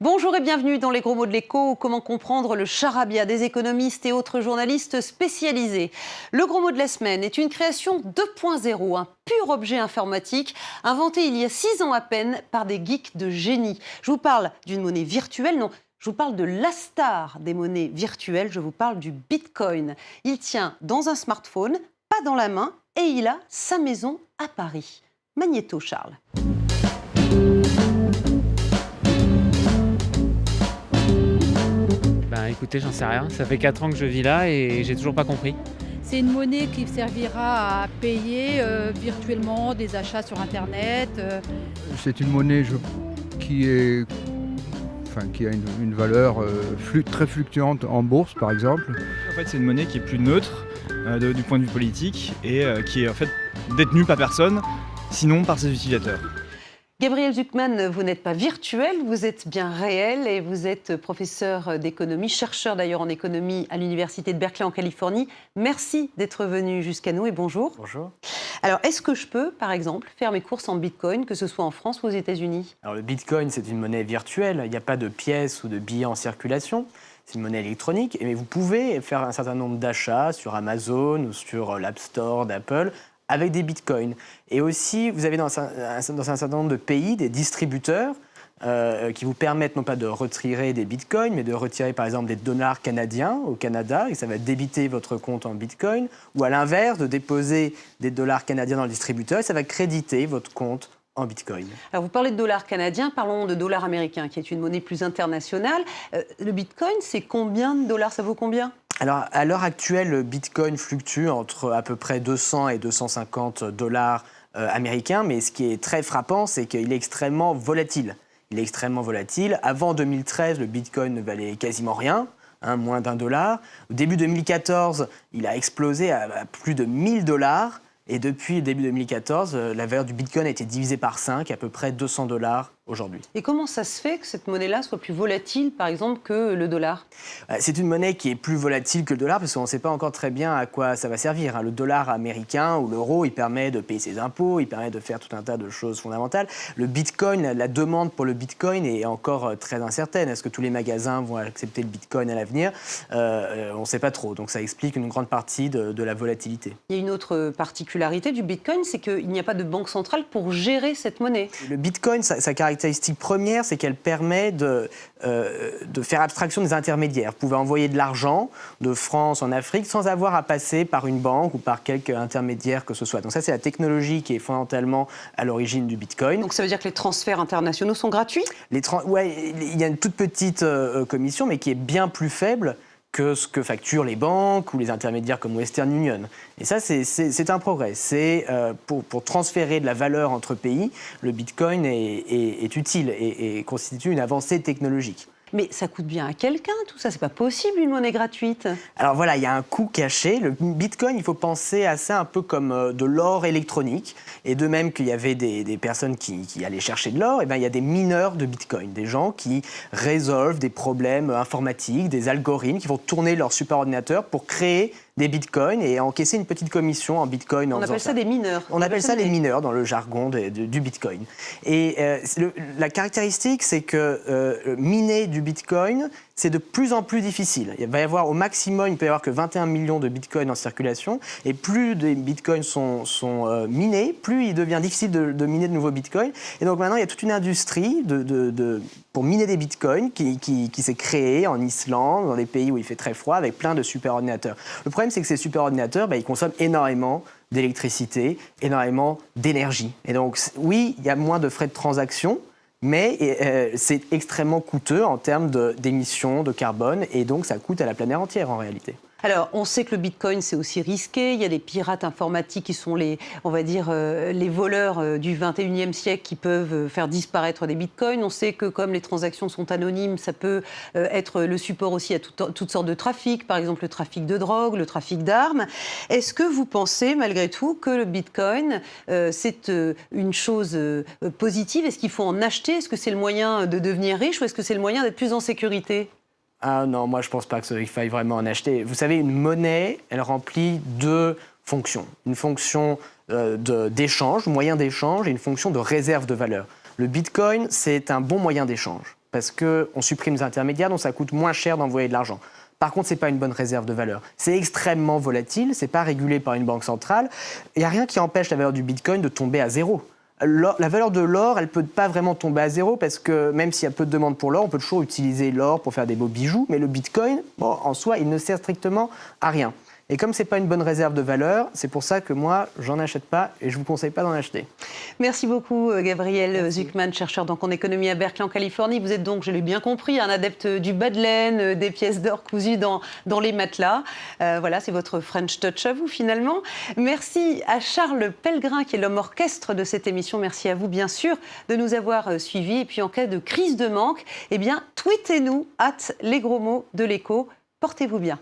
Bonjour et bienvenue dans les gros mots de l'écho. Comment comprendre le charabia des économistes et autres journalistes spécialisés. Le gros mot de la semaine est une création 2.0, un pur objet informatique inventé il y a 6 ans à peine par des geeks de génie. Je vous parle d'une monnaie virtuelle, non, je vous parle de la star des monnaies virtuelles, je vous parle du Bitcoin. Il tient dans un smartphone, pas dans la main, et il a sa maison à Paris. Magnéto, Charles. Écoutez, j'en sais rien. Ça fait 4 ans que je vis là et j'ai toujours pas compris. C'est une monnaie qui servira à payer virtuellement des achats sur Internet. C'est une monnaie qui a une valeur très fluctuante en bourse, par exemple. En fait, c'est une monnaie qui est plus neutre du point de vue politique et qui est en fait détenue par personne, sinon par ses utilisateurs. Gabriel Zucman, vous n'êtes pas virtuel, vous êtes bien réel et vous êtes professeur d'économie, chercheur d'ailleurs en économie à l'université de Berkeley en Californie. Merci d'être venu jusqu'à nous et bonjour. Bonjour. Alors, est-ce que je peux, par exemple, faire mes courses en Bitcoin, que ce soit en France ou aux États-Unis ? Alors, le Bitcoin, c'est une monnaie virtuelle. Il n'y a pas de pièces ou de billets en circulation. C'est une monnaie électronique. Mais vous pouvez faire un certain nombre d'achats sur Amazon ou sur l'App Store d'Apple avec des bitcoins. Et aussi, vous avez dans un certain nombre de pays des distributeurs qui vous permettent non pas de retirer des bitcoins, mais de retirer par exemple des dollars canadiens au Canada, et ça va débiter votre compte en bitcoin, ou à l'inverse, de déposer des dollars canadiens dans le distributeur, et ça va créditer votre compte en bitcoin. Alors vous parlez de dollars canadiens, parlons de dollars américains, qui est une monnaie plus internationale. Le bitcoin, c'est combien de dollars? Ça vaut combien? Alors, à l'heure actuelle, le bitcoin fluctue entre à peu près 200 et 250 dollars américains, mais ce qui est très frappant, c'est qu'il est extrêmement volatile. Il est extrêmement volatile. Avant 2013, le bitcoin ne valait quasiment rien, moins d'1 $. Au début 2014, il a explosé à plus de 1000 dollars. Et depuis le début 2014, la valeur du bitcoin a été divisée par 5, à peu près 200 dollars aujourd'hui. Et comment ça se fait que cette monnaie-là soit plus volatile, par exemple, que le dollar? C'est une monnaie qui est plus volatile que le dollar parce qu'on ne sait pas encore très bien à quoi ça va servir. Le dollar américain ou l'euro, il permet de payer ses impôts, il permet de faire tout un tas de choses fondamentales. Le bitcoin, la demande pour le bitcoin est encore très incertaine. Est-ce que tous les magasins vont accepter le bitcoin à l'avenir? On ne sait pas trop. Donc ça explique une grande partie de la volatilité. Il y a une autre particularité du bitcoin, c'est qu'il n'y a pas de banque centrale pour gérer cette monnaie. Le bitcoin, sa caractéristique première, c'est qu'elle permet de faire abstraction des intermédiaires. Vous pouvez envoyer de l'argent de France en Afrique sans avoir à passer par une banque ou par quelque intermédiaire que ce soit. Donc ça, c'est la technologie qui est fondamentalement à l'origine du bitcoin. Donc ça veut dire que les transferts internationaux sont gratuits? Ouais, il y a une toute petite commission, mais qui est bien plus faible que ce que facturent les banques ou les intermédiaires comme Western Union. Et ça, c'est un progrès. C'est pour transférer de la valeur entre pays, le bitcoin est utile et constitue une avancée technologique. Mais ça coûte bien à quelqu'un, tout ça. C'est pas possible, une monnaie gratuite. Alors voilà, il y a un coût caché. Le bitcoin, il faut penser à ça un peu comme de l'or électronique. Et de même qu'il y avait des personnes qui allaient chercher de l'or, et bien il y a des mineurs de bitcoin, des gens qui résolvent des problèmes informatiques, des algorithmes, qui vont tourner leur superordinateur pour créer des bitcoins et encaisser une petite commission en bitcoin. On appelle ça des mineurs. On appelle ça les mineurs dans le jargon du bitcoin. Et la caractéristique, c'est que miner du bitcoin, c'est de plus en plus difficile. Il va y avoir au maximum, il peut y avoir que 21 millions de bitcoins en circulation. Et plus des bitcoins sont minés, plus il devient difficile de miner de nouveaux bitcoins. Et donc maintenant, il y a toute une industrie pour miner des bitcoins qui s'est créée en Islande, dans des pays où il fait très froid, avec plein de superordinateurs. Le problème, c'est que ces superordinateurs, ils consomment énormément d'électricité, énormément d'énergie. Et donc, oui, il y a moins de frais de transaction, mais c'est extrêmement coûteux en termes d'émissions de carbone, et donc ça coûte à la planète entière en réalité. Alors, on sait que le bitcoin, c'est aussi risqué. Il y a des pirates informatiques qui sont les voleurs du 21e siècle qui peuvent faire disparaître des bitcoins. On sait que comme les transactions sont anonymes, ça peut être le support aussi à toutes sortes de trafics, par exemple le trafic de drogue, le trafic d'armes. Est-ce que vous pensez, malgré tout, que le bitcoin, c'est une chose positive? Est-ce qu'il faut en acheter? Est-ce que c'est le moyen de devenir riche ou est-ce que c'est le moyen d'être plus en sécurité? Ah non, moi je ne pense pas qu'il faille vraiment en acheter. Vous savez, une monnaie, elle remplit deux fonctions. Une fonction d'échange, moyen d'échange, et une fonction de réserve de valeur. Le bitcoin, c'est un bon moyen d'échange. parce qu'on supprime les intermédiaires, donc ça coûte moins cher d'envoyer de l'argent. Par contre, ce n'est pas une bonne réserve de valeur. C'est extrêmement volatile, ce n'est pas régulé par une banque centrale. Il n'y a rien qui empêche la valeur du Bitcoin de tomber à zéro. La valeur de l'or, elle ne peut pas vraiment tomber à zéro parce que même s'il y a peu de demande pour l'or, on peut toujours utiliser l'or pour faire des beaux bijoux, mais le Bitcoin, bon, en soi, il ne sert strictement à rien. Et comme ce n'est pas une bonne réserve de valeur, c'est pour ça que moi, j'en achète pas et je ne vous conseille pas d'en acheter. Merci beaucoup, Gabriel Zucman, chercheur donc en économie à Berkeley, en Californie. Vous êtes donc, je l'ai bien compris, un adepte du bas de laine, des pièces d'or cousues dans les matelas. Voilà, c'est votre French touch à vous, finalement. Merci à Charles Pellegrin, qui est l'homme orchestre de cette émission. Merci à vous, bien sûr, de nous avoir suivis. Et puis, en cas de crise de manque, eh bien, tweetez-nous @lesgrosmots de l'Écho. Portez-vous bien.